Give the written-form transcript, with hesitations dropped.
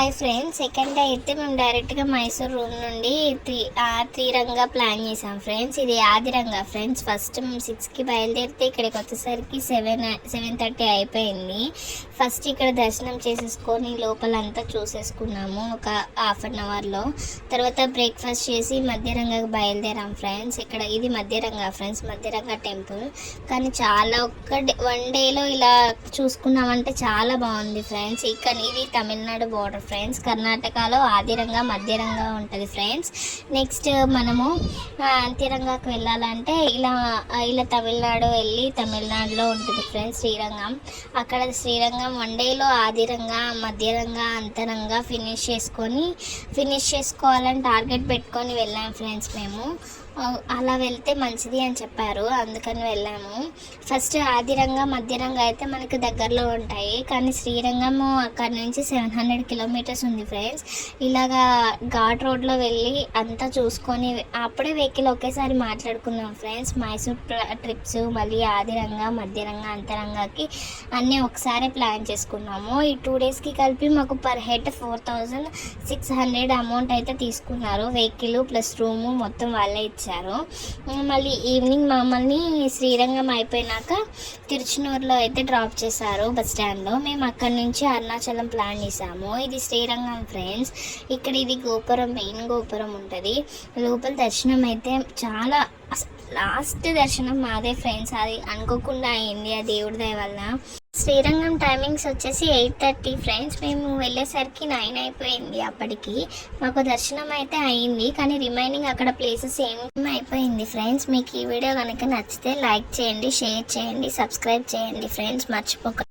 Hi friends, second day అయితే మేము డైరెక్ట్గా మైసూర్ రూమ్ నుండి త్రీరంగా ప్లాన్ చేసాం ఫ్రెండ్స్. ఇది ఆదిరంగా ఫ్రెండ్స్. ఫస్ట్ మేము 6కి బయలుదేరితే ఇక్కడికి వచ్చేసరికి 7:30 అయిపోయింది. ఫస్ట్ ఇక్కడ దర్శనం చేసేసుకొని లోపలంతా చూసేసుకున్నాము ఒక హాఫ్ అన్ అవర్లో. తర్వాత బ్రేక్ఫాస్ట్ చేసి మధ్యరంగాకి బయలుదేరాం ఫ్రెండ్స్. ఇక్కడ ఇది మధ్యరంగా ఫ్రెండ్స్, మధ్యరంగా టెంపుల్. కానీ చాలా వన్ డేలో ఇలా చూసుకున్నామంటే చాలా బాగుంది ఫ్రెండ్స్. ఇక్కడ ఇది తమిళనాడు బోర్డర్ ఫ్రెండ్స్. కర్ణాటకలో ఆదిరంగా మధ్యరంగా ఉంటుంది ఫ్రెండ్స్. నెక్స్ట్ మనము అంత్యరంగాకు వెళ్ళాలంటే ఇలా తమిళనాడు వెళ్ళి తమిళనాడులో ఉంటుంది ఫ్రెండ్స్ శ్రీరంగం. అక్కడ శ్రీరంగం వన్ డేలో ఆదిరంగా మధ్యరంగా అంతరంగా ఫినిష్ చేసుకోవాలని టార్గెట్ పెట్టుకొని వెళ్ళాం ఫ్రెండ్స్. మేము అలా వెళ్తే మంచిది అని చెప్పారు, అందుకని వెళ్ళాము. ఫస్ట్ ఆదిరంగా మధ్యరంగా అయితే మనకు దగ్గరలో ఉంటాయి, కానీ శ్రీరంగము అక్కడ నుంచి 700 కిలోమీటర్స్ ఉంది ఫ్రెండ్స్. ఇలాగా ఘాట్ రోడ్లో వెళ్ళి అంతా చూసుకొని అప్పుడే వెహికల్ ఒకేసారి మాట్లాడుకున్నాం ఫ్రెండ్స్. మైసూర్ ట్రిప్స్ మళ్ళీ ఆదిరంగా మధ్యరంగా అంతరంగాకి అన్నీ ఒకసారి ప్లాన్ చేసుకున్నాము. ఈ 2 డేస్కి కలిపి మాకు పర్ హెడ్ 4600 అమౌంట్ అయితే తీసుకున్నారు. వెహికల్ ప్లస్ రూము మొత్తం వాళ్ళే ఇచ్చారు. మళ్ళీ ఈవినింగ్ మమ్మల్ని శ్రీరంగం అయిపోయినాక తిరుచునూరులో అయితే డ్రాప్ చేశారు బస్ స్టాండ్లో. మేము అక్కడి నుంచి అరుణాచలం ప్లాన్ చేసాము. ఇది శ్రీరంగం ఫ్రెండ్స్. ఇక్కడ ఇది గోపురం, మెయిన్ గోపురం ఉంటుంది. లోపల దర్శనం అయితే చాలా లాస్ట్ దర్శనం మాదే ఫ్రెండ్స్. అది అనుకోకుండా అయింది, ఆ దేవుడి దయ వల్ల. శ్రీరంగం టైమింగ్స్ వచ్చేసి 8:30 ఫ్రెండ్స్. మేము వెళ్ళేసరికి 9 అయిపోయింది. అప్పటికి మాకు దర్శనం అయితే అయింది, కానీ రిమైనింగ్ అక్కడ ప్లేసెస్ ఏమి అయిపోయింది ఫ్రెండ్స్. మీకు ఈ వీడియో కనుక నచ్చితే లైక్ చేయండి, షేర్ చేయండి, సబ్స్క్రైబ్ చేయండి ఫ్రెండ్స్, మర్చిపోకండి.